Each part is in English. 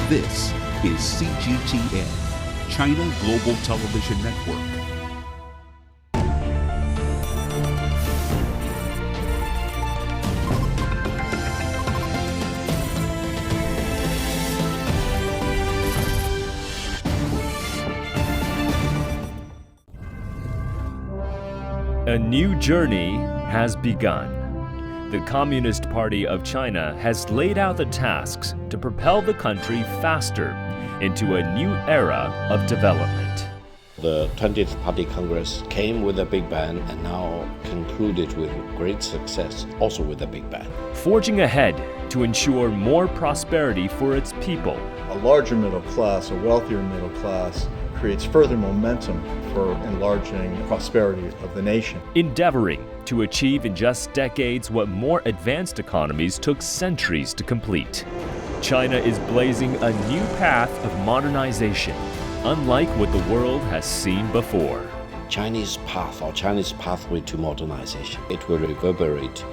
This is CGTN, China Global Television Network. A new journey has begun. The Communist Party of China has laid out the tasks to propel the country faster into a new era of development. The 20th Party Congress came with a big bang and now concluded with great success, also with a big bang. Forging ahead to ensure more prosperity for its people. A larger middle class, a wealthier middle class, creates further momentum for enlarging prosperity of the nation. Endeavoring to achieve in just decades what more advanced economies took centuries to complete. China is blazing a new path of modernization, unlike what the world has seen before. Chinese path or Chinese pathway to modernization, it will reverberate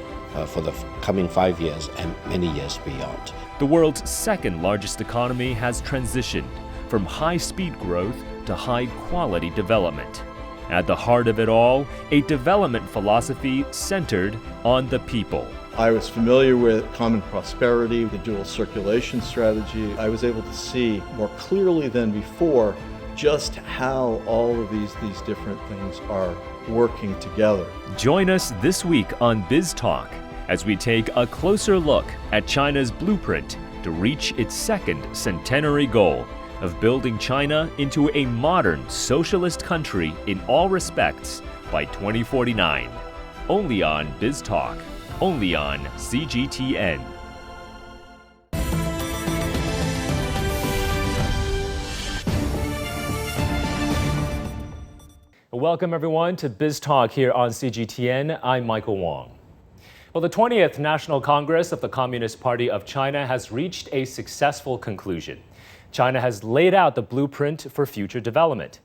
for the coming 5 years and many years beyond. The world's second largest economy has transitioned from high-speed growth to high-quality development. At the heart of it all, a development philosophy centered on the people. I was familiar with common prosperity, the dual circulation strategy. I was able to see more clearly than before just how all of these different things are working together. Join us this week on BizTalk as we take a closer look at China's blueprint to reach its second centenary goal of building China into a modern socialist country in all respects by 2049. Only on BizTalk, only on CGTN. Welcome everyone to BizTalk here on CGTN. I'm Michael Wong. Well, the 20th National Congress of the Communist Party of China has reached a successful conclusion. China has laid out the blueprint for future development.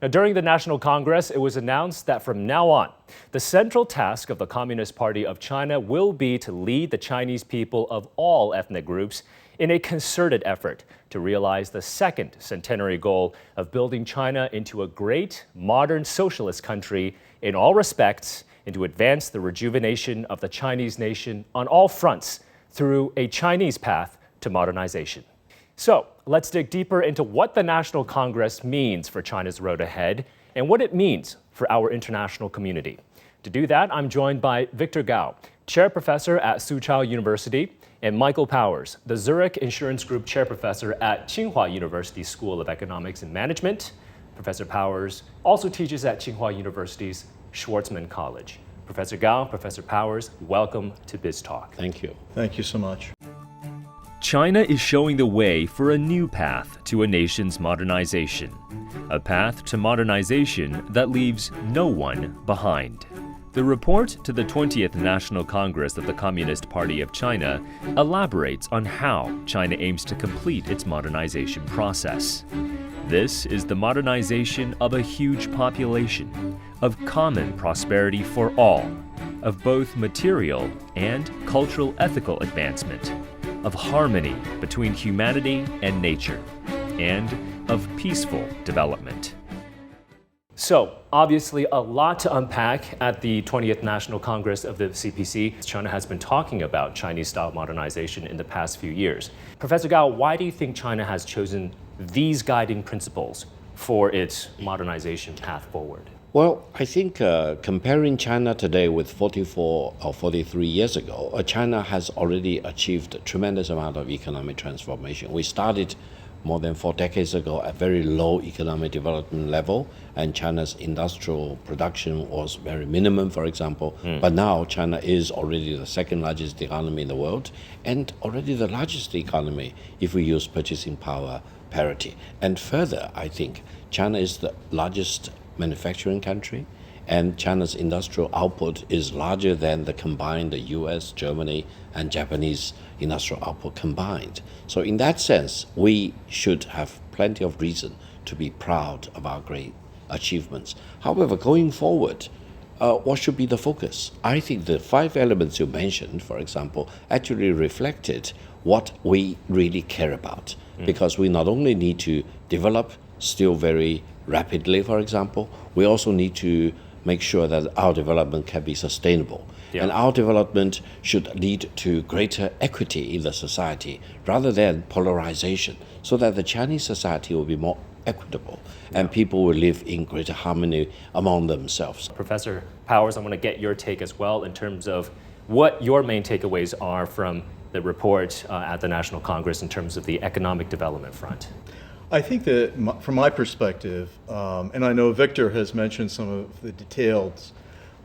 Now, during the National Congress, it was announced that from now on, the central task of the Communist Party of China will be to lead the Chinese people of all ethnic groups in a concerted effort to realize the second centenary goal of building China into a great, modern socialist country in all respects and to advance the rejuvenation of the Chinese nation on all fronts through a Chinese path to modernization. So, let's dig deeper into what the National Congress means for China's road ahead and what it means for our international community. To do that, I'm joined by Victor Gao, Chair Professor at Soochow University, and Michael Powers, the Zurich Insurance Group Chair Professor at Tsinghua University School of Economics and Management. Professor Powers also teaches at Tsinghua University's Schwarzman College. Professor Gao, Professor Powers, welcome to BizTalk. Thank you. Thank you so much. China is showing the way for a new path to a nation's modernization, a path to modernization that leaves no one behind. The report to the 20th National Congress of the Communist Party of China elaborates on how China aims to complete its modernization process. This is the modernization of a huge population, of common prosperity for all, of both material and cultural ethical advancement, of harmony between humanity and nature, and of peaceful development. So, obviously, a lot to unpack at the 20th National Congress of the CPC. China has been talking about Chinese-style modernization in the past few years. Professor Gao, why do you think China has chosen these guiding principles for its modernization path forward? Well, I think comparing China today with 44 or 43 years ago, China has already achieved a tremendous amount of economic transformation. We started more than 4 decades ago at very low economic development level, and China's industrial production was very minimum, for example. But now China is already the second largest economy in the world, and already the largest economy if we use purchasing power parity. And further, I think China is the largest manufacturing country, and China's industrial output is larger than the combined US, Germany, and Japanese industrial output combined. So in that sense, we should have plenty of reason to be proud of our great achievements. However, going forward, what should be the focus? I think the 5 elements you mentioned, for example, actually reflected what we really care about. because we not only need to develop still very rapidly, for example, we also need to make sure that our development can be sustainable. Yeah. And our development should lead to greater equity in the society rather than polarization, so that the Chinese society will be more equitable and people will live in greater harmony among themselves. Professor Powers, I want to get your take as well in terms of what your main takeaways are from the report at the National Congress in terms of the economic development front. I think that from my perspective, and I know Victor has mentioned some of the details,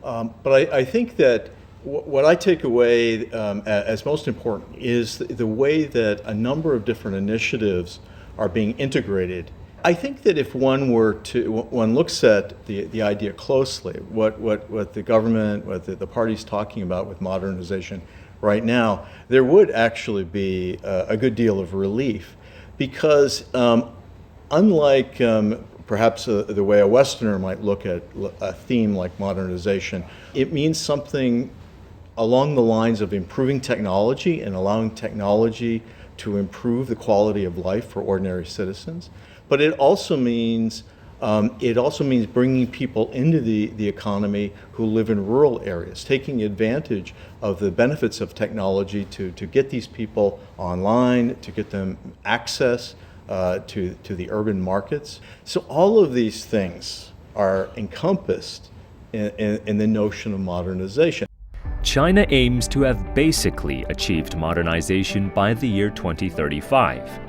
but I think that what I take away as most important is the way that a number of different initiatives are being integrated. I think that if one looks at the idea closely, what the government, what the party's talking about with modernization right now, there would actually be a good deal of relief, because unlike perhaps the way a Westerner might look at a theme like modernization, it means something along the lines of improving technology and allowing technology to improve the quality of life for ordinary citizens. But it also means bringing people into the economy who live in rural areas, taking advantage of the benefits of technology to get these people online, to get them access to the urban markets. So all of these things are encompassed in the notion of modernization. China aims to have basically achieved modernization by the year 2035.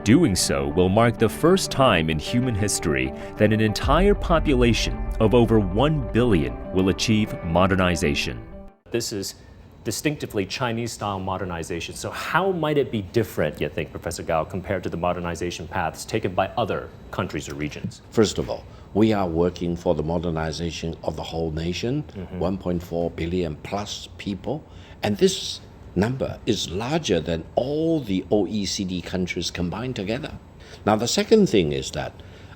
Doing so will mark the first time in human history that an entire population of over 1 billion will achieve modernization. This is distinctively Chinese-style modernization. So how might it be different, you think, Professor Gao, compared to the modernization paths taken by other countries or regions? First of all, we are working for the modernization of the whole nation, 1.4 billion plus people, and this number is larger than all the OECD countries combined together. Now, the second thing is that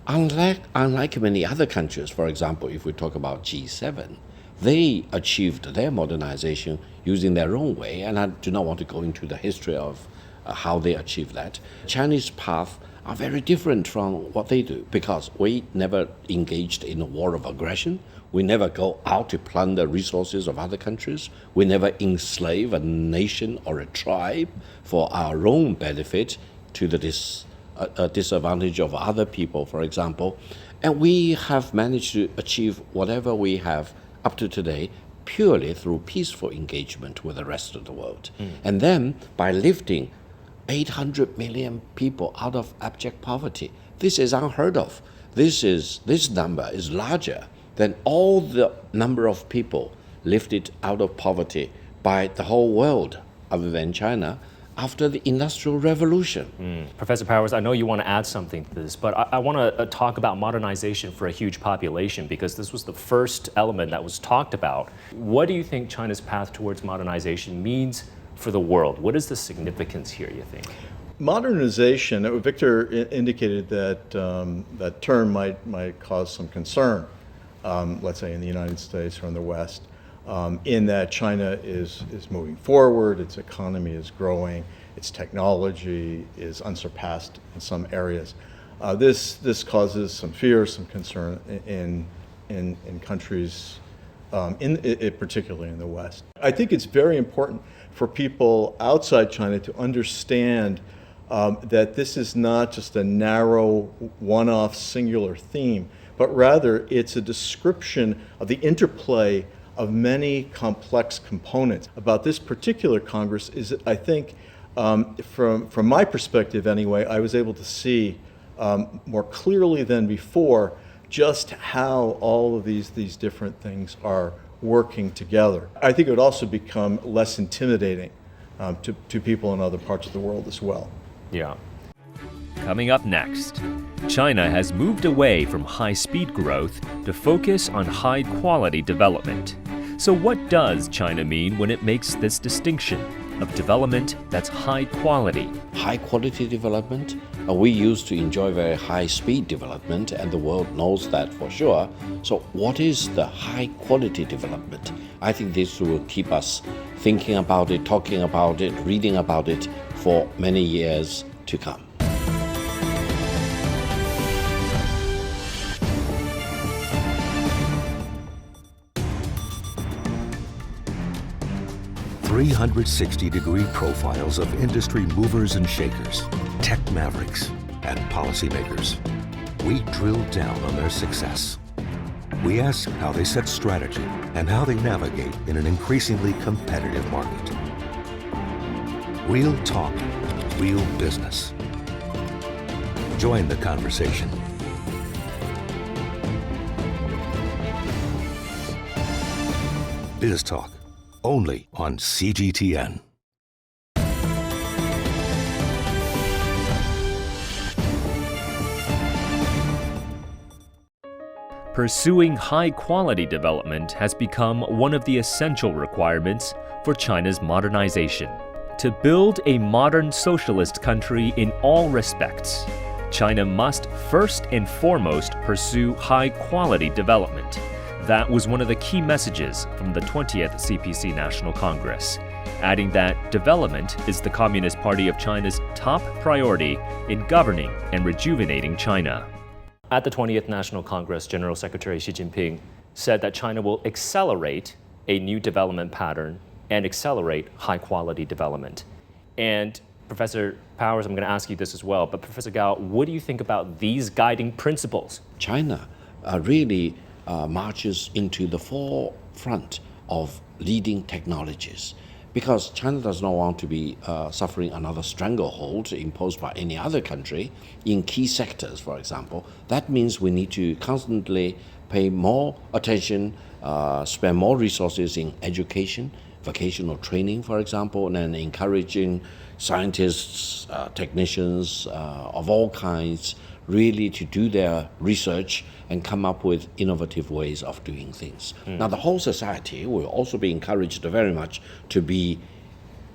unlike many other countries, for example, if we talk about G7, they achieved their modernization using their own way, and I do not want to go into the history of how they achieved that. Chinese path are very different from what they do, because we never engaged in a war of aggression. We never go out to plunder resources of other countries. We never enslave a nation or a tribe for our own benefit to the disadvantage of other people, for example. And we have managed to achieve whatever we have up to today purely through peaceful engagement with the rest of the world. And then by lifting 800 million people out of abject poverty. This is unheard of. This number is larger than all the number of people lifted out of poverty by the whole world other than China after the Industrial Revolution. Professor Powers, I know you want to add something to this, but I want to talk about modernization for a huge population, because this was the first element that was talked about. What do you think China's path towards modernization means for the world? What is the significance here, you think? Modernization, Victor indicated that that term might cause some concern, let's say in the United States or in the West, in that China is moving forward, its economy is growing, its technology is unsurpassed in some areas. This causes some fear, some concern in countries, particularly in the West. I think it's very important for people outside China to understand that this is not just a narrow, one-off, singular theme, but rather it's a description of the interplay of many complex components. About this particular Congress is, I think, from my perspective anyway, I was able to see more clearly than before just how all of these different things are working together. I think it would also become less intimidating to people in other parts of the world as well. Yeah. Coming up next, China has moved away from high-speed growth to focus on high-quality development. So what does China mean when it makes this distinction of development that's high quality? High quality development, we used to enjoy very high speed development, and the world knows that for sure. So what is the high quality development? I think this will keep us thinking about it, talking about it, reading about it for many years to come. 360-degree profiles of industry movers and shakers, tech mavericks, and policymakers. We drill down on their success. We ask how they set strategy and how they navigate in an increasingly competitive market. Real talk, real business. Join the conversation. BizTalk, only on CGTN. Pursuing high-quality development has become one of the essential requirements for China's modernization. To build a modern socialist country in all respects, China must first and foremost pursue high-quality development. That was one of the key messages from the 20th CPC National Congress, adding that development is the Communist Party of China's top priority in governing and rejuvenating China. At the 20th National Congress, General Secretary Xi Jinping said that China will accelerate a new development pattern and accelerate high-quality development. And Professor Powers, I'm going to ask you this as well, but Professor Gao, what do you think about these guiding principles? China really marches into the forefront of leading technologies, because China does not want to be suffering another stranglehold imposed by any other country in key sectors, for example. That means we need to constantly pay more attention, spend more resources in education, vocational training, for example, and encouraging scientists, technicians of all kinds really to do their research and come up with innovative ways of doing things. Now, the whole society will also be encouraged very much to be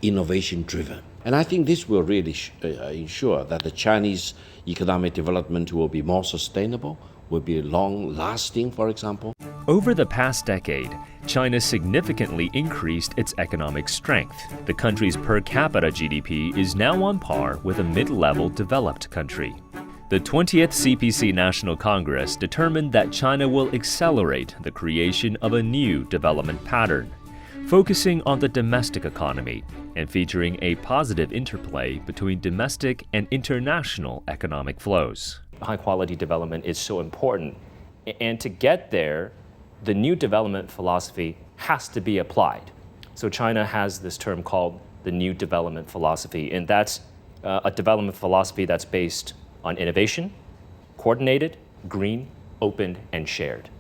innovation-driven. And I think this will really ensure that the Chinese economic development will be more sustainable, will be long-lasting, for example. Over the past decade, China significantly increased its economic strength. The country's per capita GDP is now on par with a mid-level developed country. The 20th CPC National Congress determined that China will accelerate the creation of a new development pattern, focusing on the domestic economy and featuring a positive interplay between domestic and international economic flows. High-quality development is so important. And to get there, the new development philosophy has to be applied. So China has this term called the new development philosophy, and that's a development philosophy that's based on innovation, coordinated, green, open, and shared.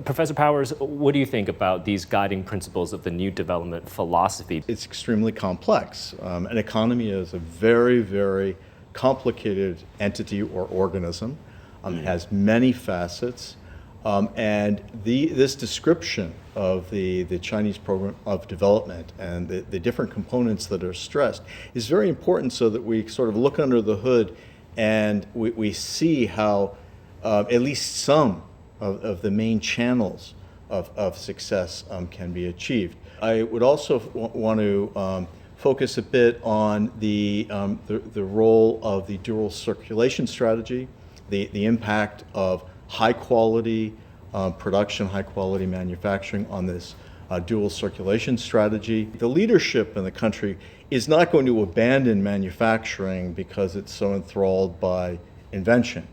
Professor Powers, what do you think about these guiding principles of the new development philosophy? It's extremely complex. An economy is a very, very complicated entity or organism. It has many facets. And this description of the Chinese program of development and the different components that are stressed is very important, so that we sort of look under the hood and we see how at least some of the main channels of success can be achieved. I would also want to focus a bit on the role of the dual circulation strategy, the impact of high quality production, high quality manufacturing on this dual circulation strategy. The leadership in the country is not going to abandon manufacturing because it's so enthralled by invention.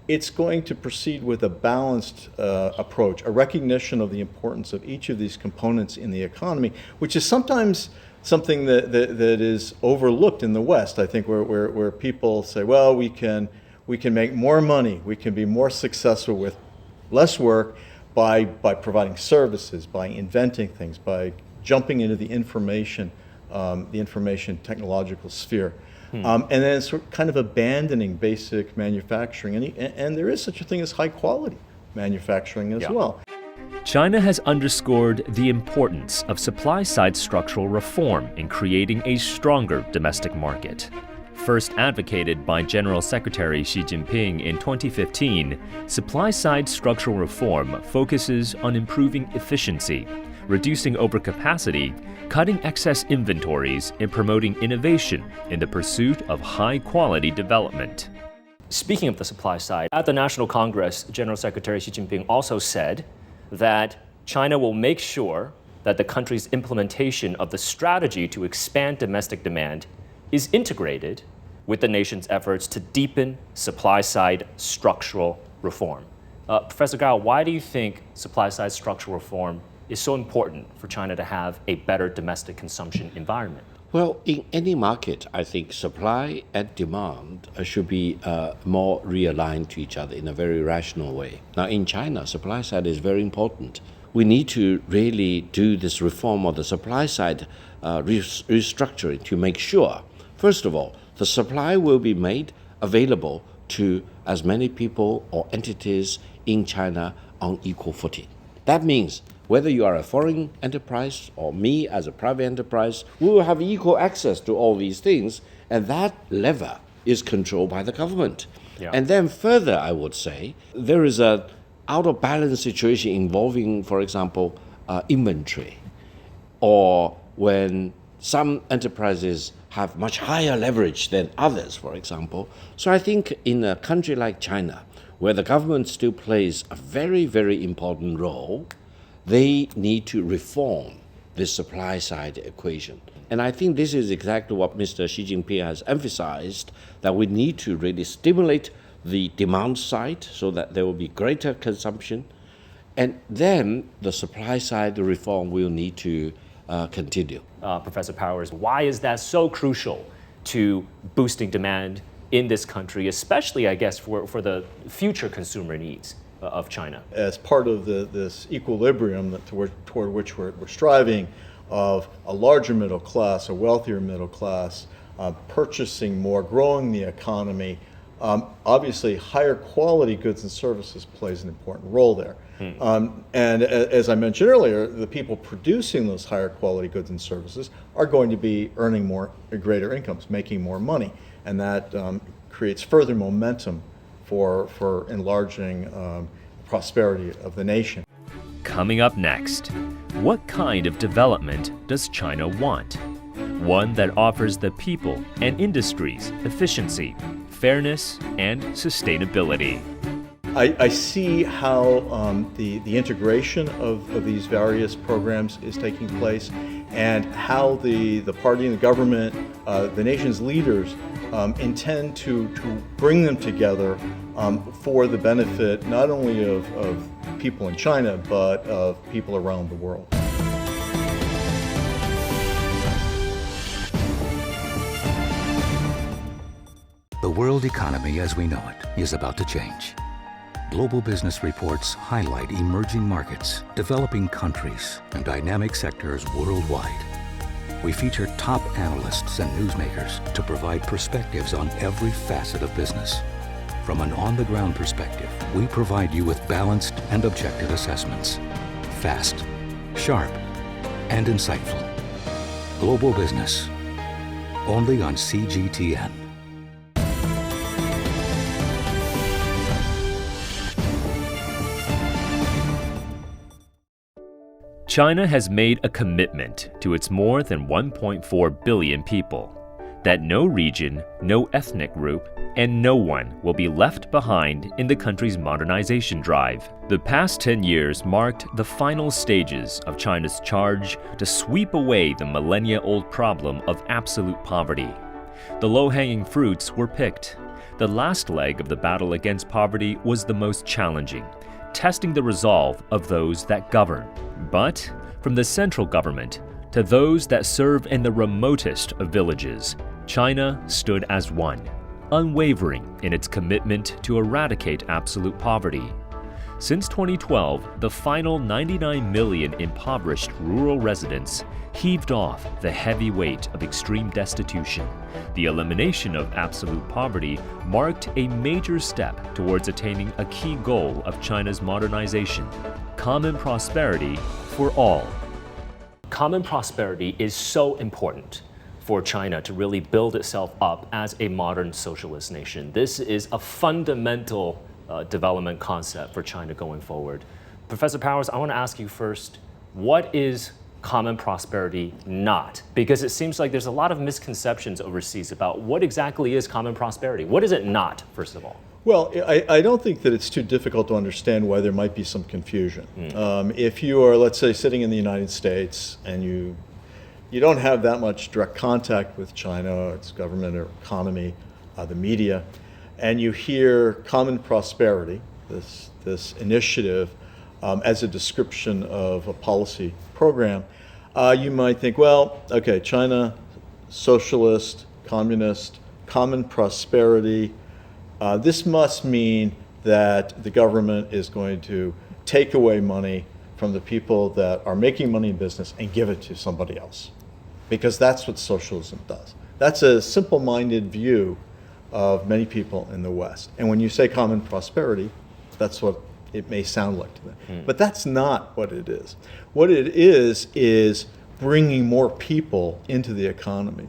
It's going to proceed with a balanced approach, a recognition of the importance of each of these components in the economy, which is sometimes something that is overlooked in the West. I think where people say, well, we can make more money, we can be more successful with less work by providing services, by inventing things, by jumping into the information technological sphere. And then sort of kind of abandoning basic manufacturing. And there is such a thing as high quality manufacturing as well. China has underscored the importance of supply-side structural reform in creating a stronger domestic market. First advocated by General Secretary Xi Jinping in 2015, supply-side structural reform focuses on improving efficiency, reducing overcapacity, cutting excess inventories, and promoting innovation in the pursuit of high-quality development. Speaking of the supply side, at the National Congress, General Secretary Xi Jinping also said that China will make sure that the country's implementation of the strategy to expand domestic demand is integrated with the nation's efforts to deepen supply-side structural reform. Professor Gao, why do you think supply-side structural reform is so important for China to have a better domestic consumption environment? Well, in any market, I think supply and demand should be more realigned to each other in a very rational way. Now, in China, supply side is very important. We need to really do this reform of the supply side restructuring to make sure, first of all, the supply will be made available to as many people or entities in China on equal footing. That means whether you are a foreign enterprise or me as a private enterprise, we will have equal access to all these things, and that lever is controlled by the government. Yeah. And then further, I would say, there is a out of balance situation involving, for example, inventory, or when some enterprises have much higher leverage than others, for example. So I think in a country like China, where the government still plays a very, very important role, they need to reform this supply side equation. And I think this is exactly what Mr. Xi Jinping has emphasized, that we need to really stimulate the demand side so that there will be greater consumption. And then the supply side reform will need to continue. Professor Powers, why is that so crucial to boosting demand in this country, especially, I guess, for the future consumer needs of China? As part of this equilibrium toward which we're striving, of a larger middle class, a wealthier middle class, purchasing more, growing the economy, obviously higher quality goods and services plays an important role there. And as I mentioned earlier, the people producing those higher quality goods and services are going to be earning greater incomes, making more money, and that creates further momentum for enlarging prosperity of the nation. Coming up next, what kind of development does China want? One that offers the people and industries efficiency, fairness, and sustainability. I see how the integration of these various programs is taking place, and how the party and the government, the nation's leaders, intend to bring them together for the benefit not only of people in China, but of people around the world. The world economy as we know it is about to change. Global business reports highlight emerging markets, developing countries, and dynamic sectors worldwide. We feature top analysts and newsmakers to provide perspectives on every facet of business. From an on-the-ground perspective, we provide you with balanced and objective assessments. Fast, sharp, and insightful. Global Business. Only on CGTN. China has made a commitment to its more than 1.4 billion people that no region, no ethnic group, and no one will be left behind in the country's modernization drive. The past 10 years marked the final stages of China's charge to sweep away the millennia-old problem of absolute poverty. The low-hanging fruits were picked. The last leg of the battle against poverty was the most challenging, testing the resolve of those that govern. But from the central government to those that serve in the remotest of villages, China stood as one, unwavering in its commitment to eradicate absolute poverty. Since 2012, the final 99 million impoverished rural residents heaved off the heavy weight of extreme destitution. The elimination of absolute poverty marked a major step towards attaining a key goal of China's modernization: common prosperity for all. Common prosperity is so important for China to really build itself up as a modern socialist nation. This is a fundamental development concept for China going forward. Professor Powers, I want to ask you first, what is common prosperity not? Because it seems like there's a lot of misconceptions overseas about what exactly is common prosperity. What is it not, first of all? Well, I don't think that it's too difficult to understand why there might be some confusion. If you are, let's say, sitting in the United States and you don't have that much direct contact with China, its government or economy, the media, and you hear common prosperity, this initiative, as a description of a policy program, you might think, well, okay, China, socialist, communist, common prosperity. This must mean that the government is going to take away money from the people that are making money in business and give it to somebody else, because that's what socialism does. That's a simple-minded view of many people in the West. And when you say common prosperity, that's what it may sound like to them. But that's not what it is. What it is bringing more people into the economy.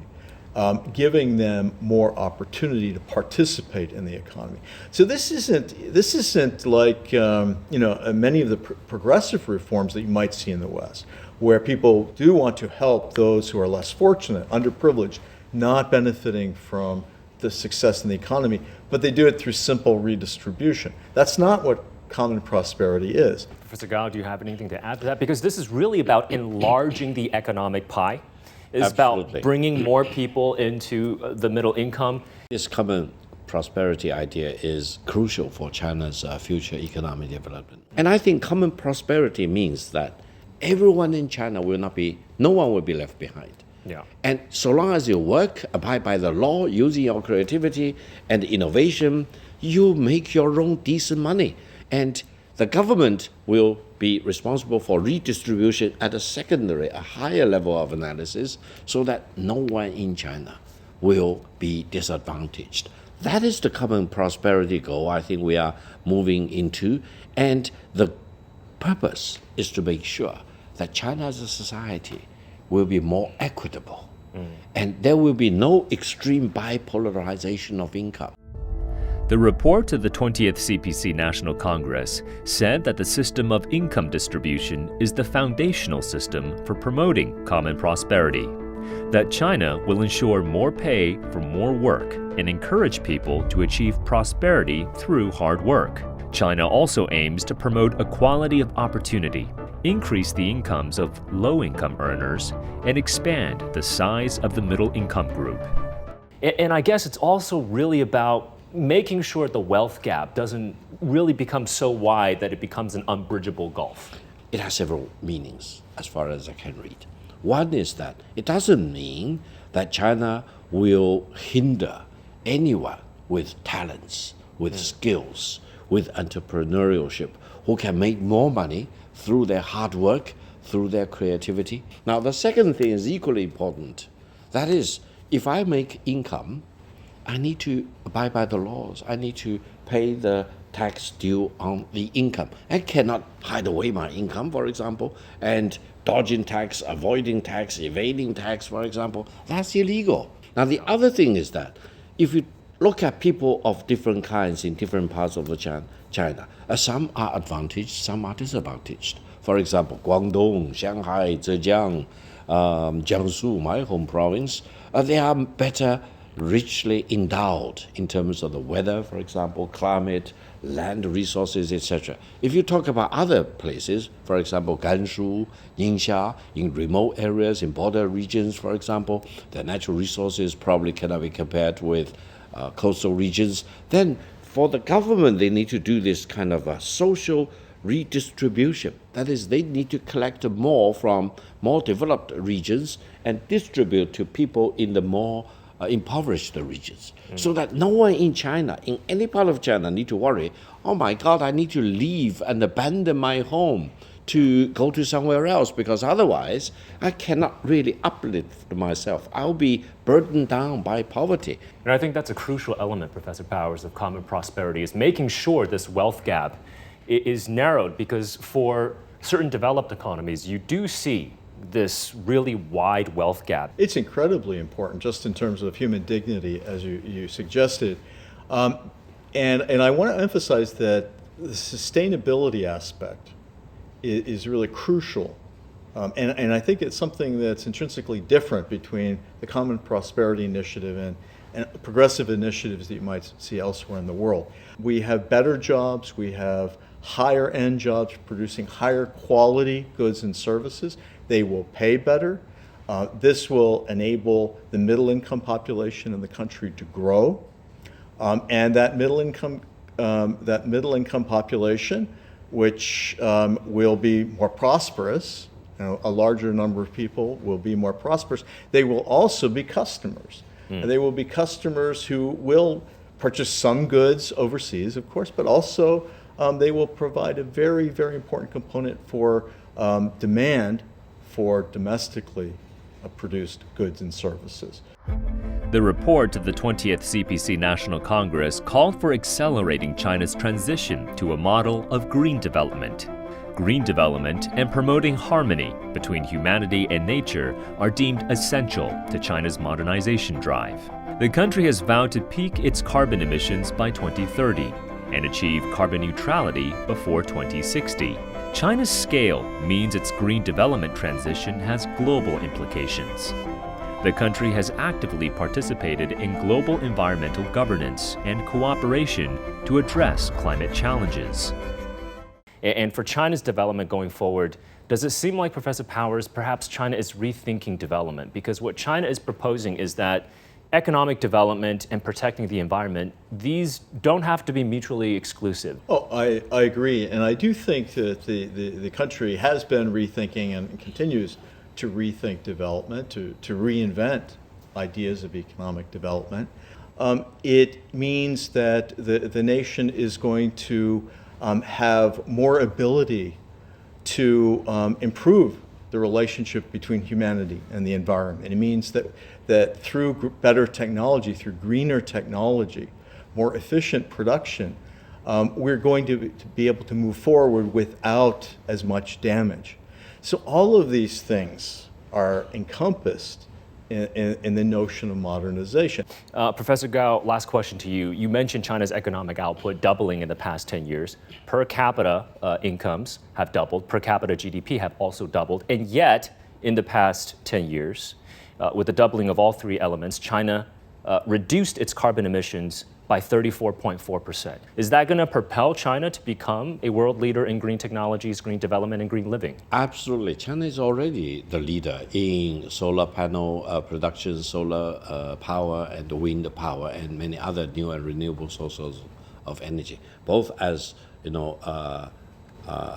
Giving them more opportunity to participate in the economy. So this isn't like many of the progressive reforms that you might see in the West, where people do want to help those who are less fortunate, underprivileged, not benefiting from the success in the economy, but they do it through simple redistribution. That's not what common prosperity is. Professor Gao, do you have anything to add to that? Because this is really about enlarging the economic pie. It's about bringing more people into the middle income. This common prosperity idea is crucial for China's future economic development. And I think common prosperity means that everyone in China no one will be left behind. Yeah. And so long as you work, abide by the law, using your creativity and innovation, you make your own decent money. And the government will be responsible for redistribution at a higher level of analysis, so that no one in China will be disadvantaged. That is the common prosperity goal I think we are moving into. And the purpose is to make sure that China as a society will be more equitable. And there will be no extreme bipolarization of income. The report of the 20th CPC National Congress said that the system of income distribution is the foundational system for promoting common prosperity, that China will ensure more pay for more work and encourage people to achieve prosperity through hard work. China also aims to promote equality of opportunity, increase the incomes of low-income earners, and expand the size of the middle-income group. And I guess it's also really about making sure the wealth gap doesn't really become so wide that it becomes an unbridgeable gulf. It has several meanings as far as I can read. One is that it doesn't mean that China will hinder anyone with talents, with skills, with entrepreneurship, who can make more money through their hard work, through their creativity. Now, the second thing is equally important. That is, if I make income, I need to abide by the laws. I need to pay the tax due on the income. I cannot hide away my income, for example, and dodging tax, avoiding tax, evading tax, for example. That's illegal. Now, the other thing is that if you look at people of different kinds in different parts of the China, some are advantaged, some are disadvantaged. For example, Guangdong, Shanghai, Zhejiang, Jiangsu, my home province, they are better richly endowed in terms of the weather, for example, climate, land resources, etc. If you talk about other places, for example, Gansu, Ningxia, in remote areas, in border regions, for example, the natural resources probably cannot be compared with coastal regions. Then for the government, they need to do this kind of a social redistribution. That is, they need to collect more from more developed regions and distribute to people in the more impoverished regions, so that no one in China, in any part of China, need to worry, oh my God, I need to leave and abandon my home to go to somewhere else, because otherwise I cannot really uplift myself. I'll be burdened down by poverty. And I think that's a crucial element, Professor Powers, of common prosperity, is making sure this wealth gap is narrowed, because for certain developed economies, you do see this really wide wealth gap. It's incredibly important, just in terms of human dignity, as you suggested. And I want to emphasize that the sustainability aspect is really crucial. And I think it's something that's intrinsically different between the Common Prosperity Initiative and progressive initiatives that you might see elsewhere in the world. We have better jobs, we have higher end jobs producing higher quality goods and services. They will pay better. This will enable the middle income population in the country to grow. And that middle income population, which will be more prosperous, a larger number of people will be more prosperous. They will also be customers. And they will be customers who will purchase some goods overseas, of course, but also they will provide a very, very important component for demand for domestically produced goods and services. The report of the 20th CPC National Congress called for accelerating China's transition to a model of green development. Green development and promoting harmony between humanity and nature are deemed essential to China's modernization drive. The country has vowed to peak its carbon emissions by 2030 and achieve carbon neutrality before 2060. China's scale means its green development transition has global implications. The country has actively participated in global environmental governance and cooperation to address climate challenges. And for China's development going forward, does it seem like, Professor Powers, perhaps China is rethinking development? Because what China is proposing is that economic development and protecting the environment, these don't have to be mutually exclusive. Oh, I agree. And I do think that the country has been rethinking and continues to rethink development, to reinvent ideas of economic development. It means that the nation is going to have more ability to improve the relationship between humanity and the environment. It means that through better technology, through greener technology, more efficient production, we're going to be able to move forward without as much damage. So all of these things are encompassed in the notion of modernization. Professor Gao, last question to you. You mentioned China's economic output doubling in the past 10 years. Per capita incomes have doubled. Per capita GDP have also doubled. And yet, in the past 10 years, with the doubling of all three elements, China reduced its carbon emissions by 34.4%. Is that going to propel China to become a world leader in green technologies, green development, and green living? Absolutely. China is already the leader in solar panel production, solar power, and wind power, and many other new and renewable sources of energy, both as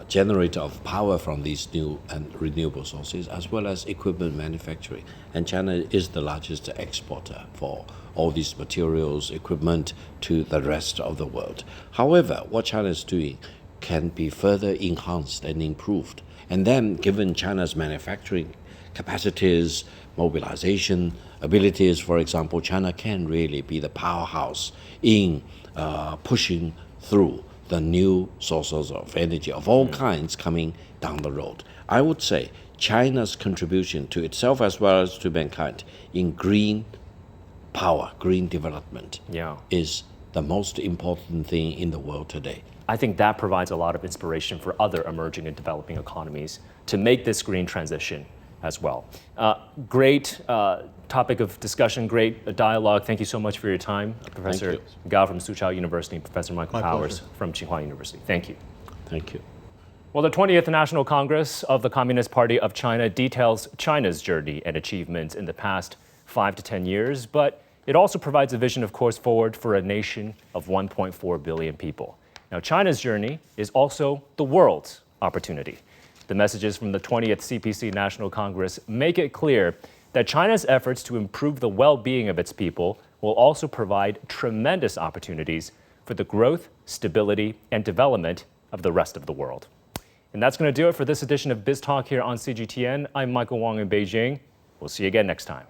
generator of power from these new and renewable sources, as well as equipment manufacturing. And China is the largest exporter for all these materials, equipment to the rest of the world. However, what China is doing can be further enhanced and improved. And then, given China's manufacturing capacities, mobilization abilities, for example, China can really be the powerhouse in pushing through the new sources of energy of all kinds coming down the road. I would say China's contribution to itself as well as to mankind in green power, green development is the most important thing in the world today. I think that provides a lot of inspiration for other emerging and developing economies to make this green transition as well. Great topic of discussion, great dialogue. Thank you so much for your time, Professor Gao from Soochow University and Professor Michael Powers from Tsinghua University. Thank you. Thank you. Well, the 20th National Congress of the Communist Party of China details China's journey and achievements in the past 5 to 10 years, but it also provides a vision of course forward for a nation of 1.4 billion people. Now, China's journey is also the world's opportunity. The messages from the 20th CPC National Congress make it clear that China's efforts to improve the well-being of its people will also provide tremendous opportunities for the growth, stability, and development of the rest of the world. And that's going to do it for this edition of BizTalk here on CGTN. I'm Michael Wong in Beijing. We'll see you again next time.